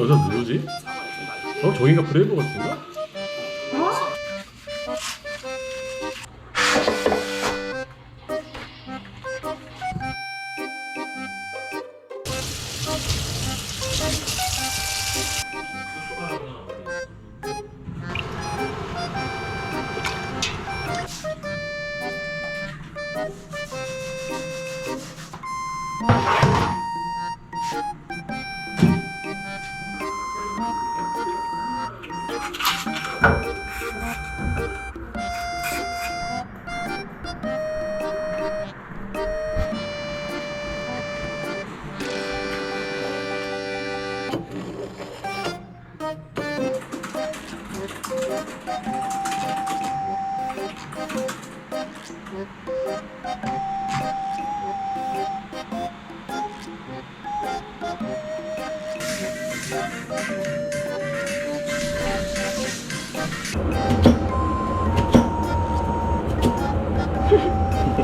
저 누구지? 저기가 브레이브 같은가?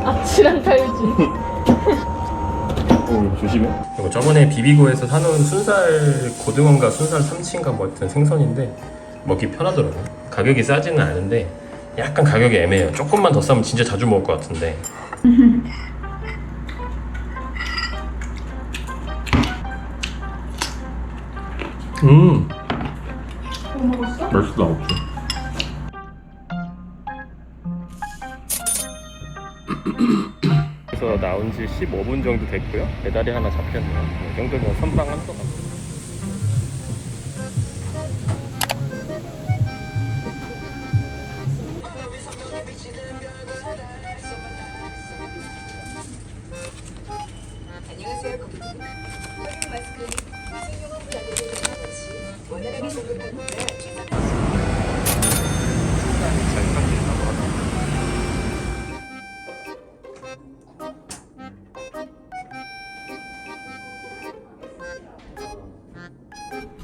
아치랑 탈지. 조심해. 이거 저번에 비비고에서 사놓은 순살 고등어인가 순살 삼치인가 뭐 같은 생선인데 먹기 편하더라고요. 가격이 싸지는 않은데 약간 가격이 애매해요. 조금만 더 싸면 진짜 자주 먹을 것 같은데. 뭐 먹었어? 맛있다. 없지. 그래서 나온 지 15분 정도 됐고요. 배달이 하나 잡혔네요. 이 정도면 선방한 것 같아요. 안녕하세요, 고객님. 허용 마스크는 생명을 부담되는 것이 원활하게 공급합니다.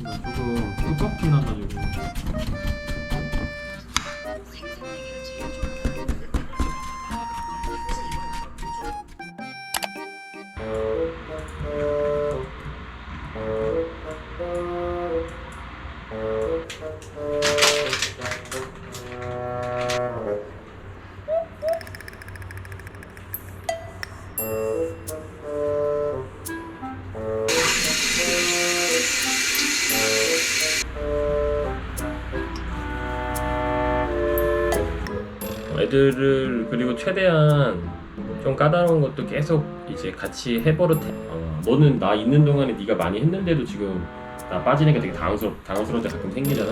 조금 뜨겁긴 하가지고. 애들을 그리고 최대한 좀 까다로운 것도 계속 이제 같이 해버릇해. 너는 나 있는 동안에 네가 많이 했는데도 지금 나 빠지니까 되게 당황스러울 때 가끔 생기잖아.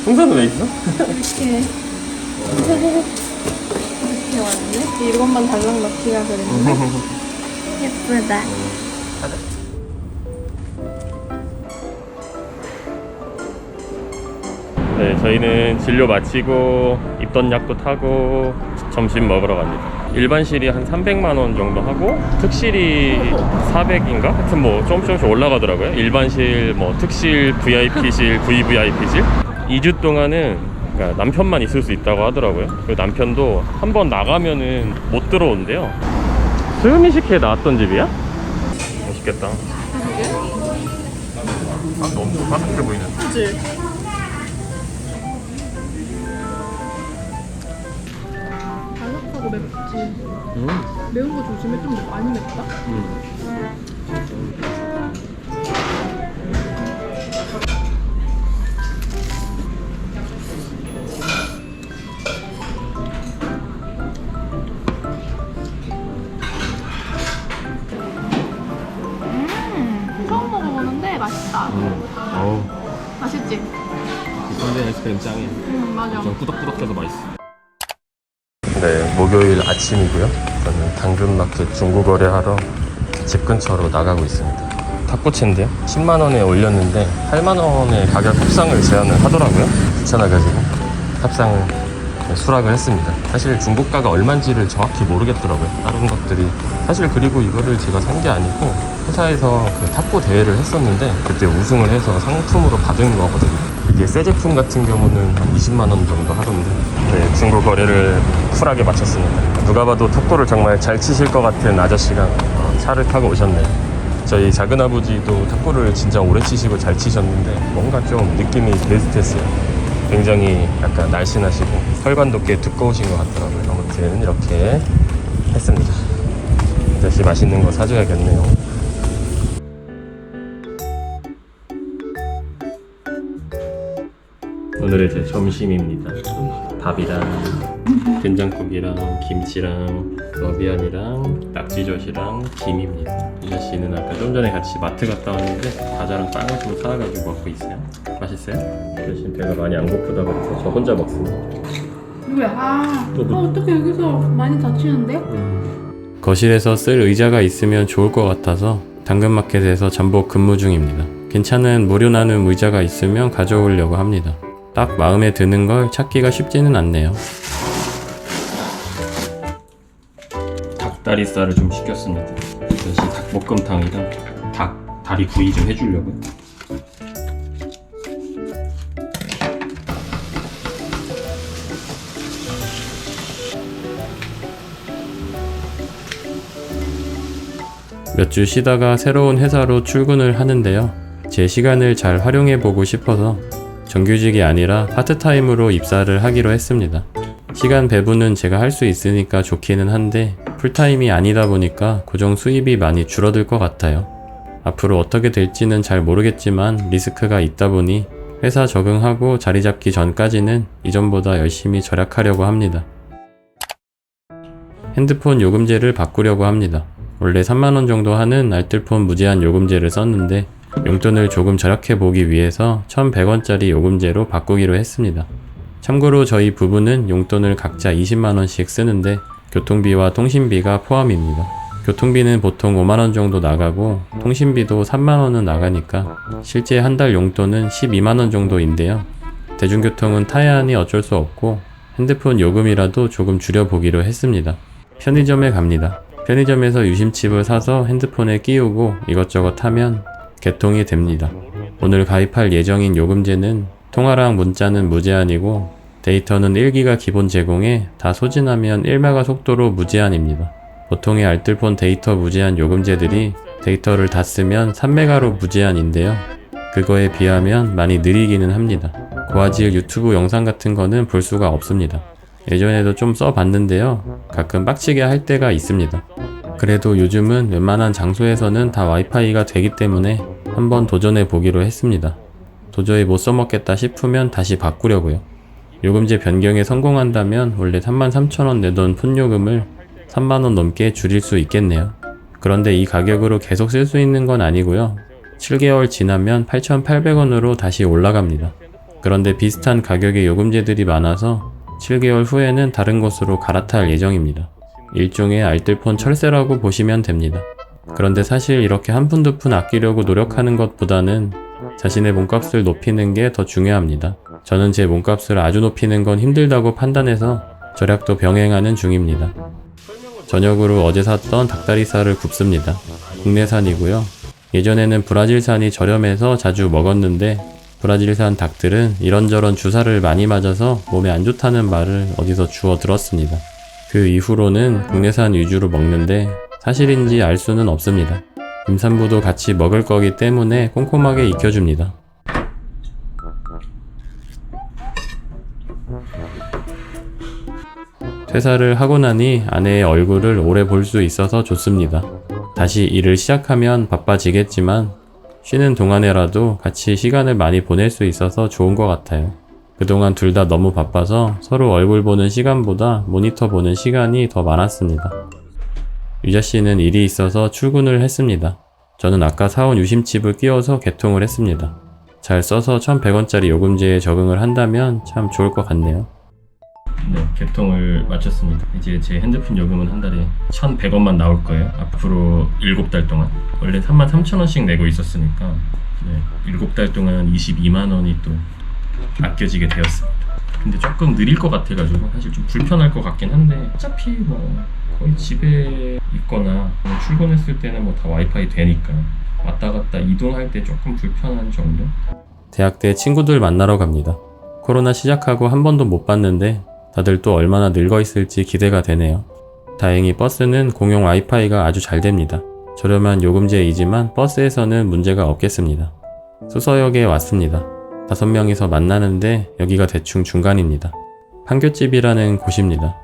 풍선은 왜 있어? 이렇게. 이렇게 왔네? 이것만 달랑 넣기가 그랬네. 예쁘다. 네, 저희는 진료 마치고 입던 약도 타고 점심 먹으러 갑니다. 일반실이 한 300만 원 정도 하고 특실이 400인가? 하여튼 뭐 조금씩 올라가더라고요. 일반실, 뭐 특실, VIP실, VVIP실 2주 동안은 그러니까 남편만 있을 수 있다고 하더라고요. 그 남편도 한번 나가면은 못 들어온대요. 수유미식회에 나왔던 집이야? 맛있겠다. 너무 바삭해 보이네. 그치? 바삭하고 맵지. 매운 거 조심해. 좀 많이 맵다. 맛있다. 어우, 맛있지? 이 선대 아이스크림 짱이야. 맞아. 좀 꾸덕꾸덕해서 맛있어. 네, 목요일 아침이고요. 저는 당근마켓 중고거래 하러 집 근처로 나가고 있습니다. 탁구채인데요. 10만원에 올렸는데 8만원의 가격 합상을 제안을 하더라고요. 귀찮아가지고 합상을 수락을 했습니다. 사실 중고가가 얼마인지를 정확히 모르겠더라고요. 다른 것들이. 사실 그리고 이거를 제가 산 게 아니고 회사에서 그 탁구 대회를 했었는데 그때 우승을 해서 상품으로 받은 거거든요. 이게 새 제품 같은 경우는 한 20만원 정도 하던데 네, 중고 거래를 쿨하게 마쳤습니다. 누가 봐도 탁구를 정말 잘 치실 것 같은 아저씨가 차를 타고 오셨네요. 저희 작은아버지도 탁구를 진짜 오래 치시고 잘 치셨는데 뭔가 좀 느낌이 비슷했어요. 굉장히 약간 날씬하시고 혈관도 꽤 두꺼우신 것 같더라고요. 아무튼 이렇게 했습니다. 다시 맛있는 거 사줘야겠네요. 오늘의 제 점심입니다. 밥이랑 된장국이랑 김치랑 러비안이랑 낙지젓이랑 김입니다. 유자씨는 아까 좀 전에 같이 마트 갔다 왔는데 과자랑 빵을 좀 사와가지고 먹고 있어요. 맛있어요? 유자씨는 배가 많이 안 고프다 그래서 저 혼자 먹습니다. 왜? 어떻게 여기서 많이 다치는데? 거실에서 쓸 의자가 있으면 좋을 것 같아서 당근마켓에서 잠복 근무 중입니다. 괜찮은 무료 나눔 의자가 있으면 가져오려고 합니다. 딱 마음에 드는 걸 찾기가 쉽지는 않네요. 닭다리살을 좀 시켰습니다. 다시 닭볶음탕이랑 다리 구이 좀 해주려고요. 몇 주 쉬다가 새로운 회사로 출근을 하는데요. 제 시간을 잘 활용해 보고 싶어서 정규직이 아니라 파트타임으로 입사를 하기로 했습니다. 시간 배분은 제가 할 수 있으니까 좋기는 한데 풀타임이 아니다 보니까 고정 수입이 많이 줄어들 것 같아요. 앞으로 어떻게 될지는 잘 모르겠지만 리스크가 있다 보니 회사 적응하고 자리 잡기 전까지는 이전보다 열심히 절약하려고 합니다. 핸드폰 요금제를 바꾸려고 합니다. 원래 3만원 정도 하는 알뜰폰 무제한 요금제를 썼는데 용돈을 조금 절약해 보기 위해서 1,100원짜리 요금제로 바꾸기로 했습니다. 참고로 저희 부부는 용돈을 각자 20만원씩 쓰는데 교통비와 통신비가 포함입니다. 교통비는 보통 5만원 정도 나가고 통신비도 3만원은 나가니까 실제 한 달 용돈은 12만원 정도인데요. 대중교통은 타야 하니 어쩔 수 없고 핸드폰 요금이라도 조금 줄여보기로 했습니다. 편의점에 갑니다. 편의점에서 유심칩을 사서 핸드폰에 끼우고 이것저것 하면 개통이 됩니다. 오늘 가입할 예정인 요금제는 통화랑 문자는 무제한이고 데이터는 1기가 기본 제공해 다 소진하면 1메가 속도로 무제한입니다. 보통의 알뜰폰 데이터 무제한 요금제들이 데이터를 다 쓰면 3메가로 무제한인데요. 그거에 비하면 많이 느리기는 합니다. 고화질 유튜브 영상 같은 거는 볼 수가 없습니다. 예전에도 좀 써봤는데요. 가끔 빡치게 할 때가 있습니다. 그래도 요즘은 웬만한 장소에서는 다 와이파이가 되기 때문에 한번 도전해 보기로 했습니다. 도저히 못 써먹겠다 싶으면 다시 바꾸려고요. 요금제 변경에 성공한다면 원래 33,000원 내던 폰요금을 3만원 넘게 줄일 수 있겠네요. 그런데 이 가격으로 계속 쓸 수 있는 건 아니고요. 7개월 지나면 8,800원으로 다시 올라갑니다. 그런데 비슷한 가격의 요금제들이 많아서 7개월 후에는 다른 곳으로 갈아탈 예정입니다. 일종의 알뜰폰 철새라고 보시면 됩니다. 그런데 사실 이렇게 한 푼 두 푼 아끼려고 노력하는 것보다는 자신의 몸값을 높이는 게 더 중요합니다. 저는 제 몸값을 아주 높이는 건 힘들다고 판단해서 절약도 병행하는 중입니다. 저녁으로 어제 샀던 닭다리살을 굽습니다. 국내산이고요. 예전에는 브라질산이 저렴해서 자주 먹었는데 브라질산 닭들은 이런저런 주사를 많이 맞아서 몸에 안 좋다는 말을 어디서 주워 들었습니다. 그 이후로는 국내산 위주로 먹는데 사실인지 알 수는 없습니다. 임산부도 같이 먹을 거기 때문에 꼼꼼하게 익혀줍니다. 퇴사를 하고 나니 아내의 얼굴을 오래 볼 수 있어서 좋습니다. 다시 일을 시작하면 바빠지겠지만 쉬는 동안에라도 같이 시간을 많이 보낼 수 있어서 좋은 것 같아요. 그동안 둘 다 너무 바빠서 서로 얼굴 보는 시간보다 모니터 보는 시간이 더 많았습니다. 유자씨는 일이 있어서 출근을 했습니다. 저는 아까 사온 유심칩을 끼워서 개통을 했습니다. 잘 써서 1,100원짜리 요금제에 적응을 한다면 참 좋을 것 같네요. 네, 개통을 마쳤습니다. 이제 제 핸드폰 요금은 한 달에 1,100원만 나올 거예요. 앞으로 7달 동안. 원래 33,000원씩 내고 있었으니까 네, 7달 동안 22만 원이 또 아껴지게 되었습니다. 근데 조금 느릴 것 같아가지고 사실 좀 불편할 것 같긴 한데 어차피 뭐 거의 집에 있거나 출근했을 때는 뭐 다 와이파이 되니까 왔다 갔다 이동할 때 조금 불편한 정도? 대학 때 친구들 만나러 갑니다. 코로나 시작하고 한 번도 못 봤는데 다들 또 얼마나 늙어 있을지 기대가 되네요. 다행히 버스는 공용 와이파이가 아주 잘 됩니다. 저렴한 요금제이지만 버스에서는 문제가 없겠습니다. 수서역에 왔습니다. 5명이서 만나는데 여기가 대충 중간입니다. 판교집이라는 곳입니다.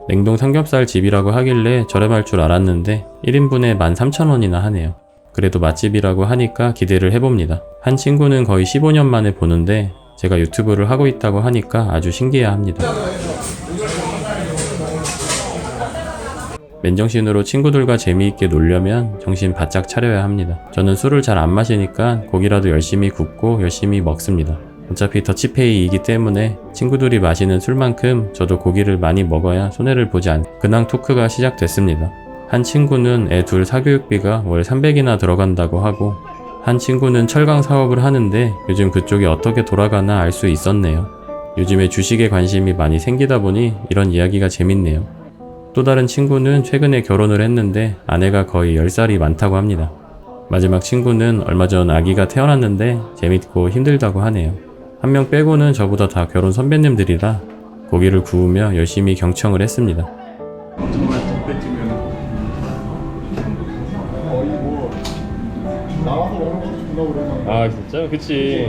냉동 삼겹살 집이라고 하길래 저렴할 줄 알았는데 1인분에 13,000원이나 하네요. 그래도 맛집이라고 하니까 기대를 해봅니다. 한 친구는 거의 15년 만에 보는데 제가 유튜브를 하고 있다고 하니까 아주 신기해합니다. 맨정신으로 친구들과 재미있게 놀려면 정신 바짝 차려야 합니다. 저는 술을 잘 안 마시니까 고기라도 열심히 굽고 열심히 먹습니다. 어차피 더치페이이기 때문에 친구들이 마시는 술만큼 저도 고기를 많이 먹어야 손해를 보지 않. 근황 토크가 시작됐습니다. 한 친구는 애 둘 사교육비가 월 300이나 들어간다고 하고 한 친구는 철강 사업을 하는데 요즘 그쪽이 어떻게 돌아가나 알 수 있었네요. 요즘에 주식에 관심이 많이 생기다 보니 이런 이야기가 재밌네요. 또 다른 친구는 최근에 결혼을 했는데 아내가 거의 10살이 많다고 합니다. 마지막 친구는 얼마 전 아기가 태어났는데 재밌고 힘들다고 하네요. 한 명 빼고는 저보다 다 결혼 선배님들이라 고기를 구우며 열심히 경청을 했습니다. 아 진짜? 그치.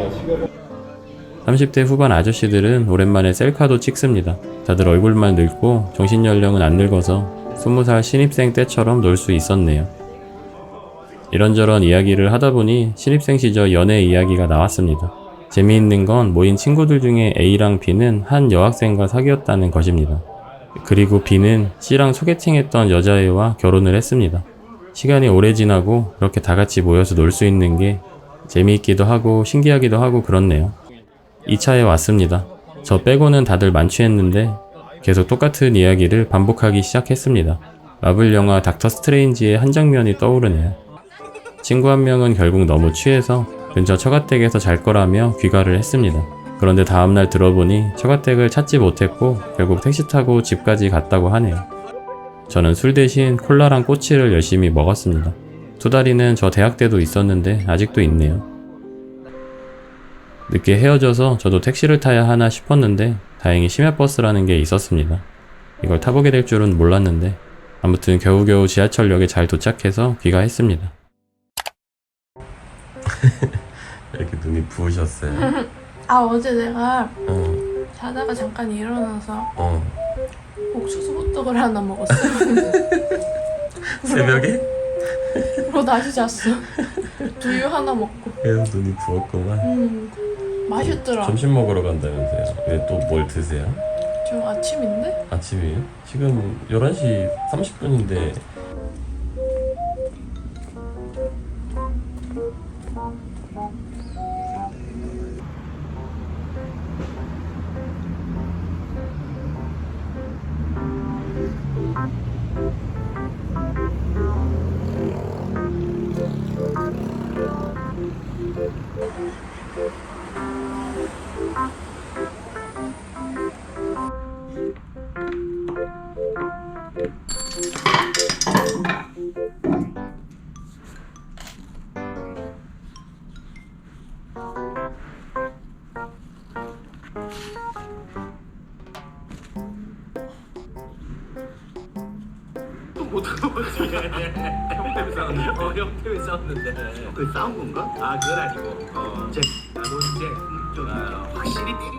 30대 후반 아저씨들은 오랜만에 셀카도 찍습니다. 다들 얼굴만 늙고 정신연령은 안 늙어서 20살 신입생 때처럼 놀 수 있었네요. 이런저런 이야기를 하다보니 신입생 시절 연애 이야기가 나왔습니다. 재미있는 건 모인 친구들 중에 A랑 B는 한 여학생과 사귀었다는 것입니다. 그리고 B는 C랑 소개팅했던 여자애와 결혼을 했습니다. 시간이 오래 지나고 이렇게 다같이 모여서 놀 수 있는 게 재미있기도 하고 신기하기도 하고 그렇네요. 2차에 왔습니다. 저 빼고는 다들 만취했는데 계속 똑같은 이야기를 반복하기 시작했습니다. 마블 영화 닥터 스트레인지의 한 장면이 떠오르네요. 친구 한 명은 결국 너무 취해서 근처 처가댁에서 잘 거라며 귀가를 했습니다. 그런데 다음날 들어보니 처가댁을 찾지 못했고 결국 택시 타고 집까지 갔다고 하네요. 저는 술 대신 콜라랑 꼬치를 열심히 먹었습니다. 투다리는 저 대학 때도 있었는데 아직도 있네요. 늦게 헤어져서 저도 택시를 타야 하나 싶었는데 다행히 심야버스라는 게 있었습니다. 이걸 타보게 될 줄은 몰랐는데 아무튼 겨우겨우 지하철역에 잘 도착해서 귀가했습니다. 이렇게 눈이 부으셨어요? 아 어제 내가 자다가 잠깐 일어나서 옥수수 호떡을 하나 먹었어요. 새벽에? 그리고 다시 잤어. 두유 하나 먹고. 그래서 눈이 부었구만. 맛있더라. 점심 먹으러 간다면서요? 왜 또 뭘 드세요? 지금 아침인데? 아침이에요? 지금 11시 30분인데 형 때문에 싸웠는데 그 싸운 건가? 아 그건 아니고 쟤 나도 이제 좀 확실히 때리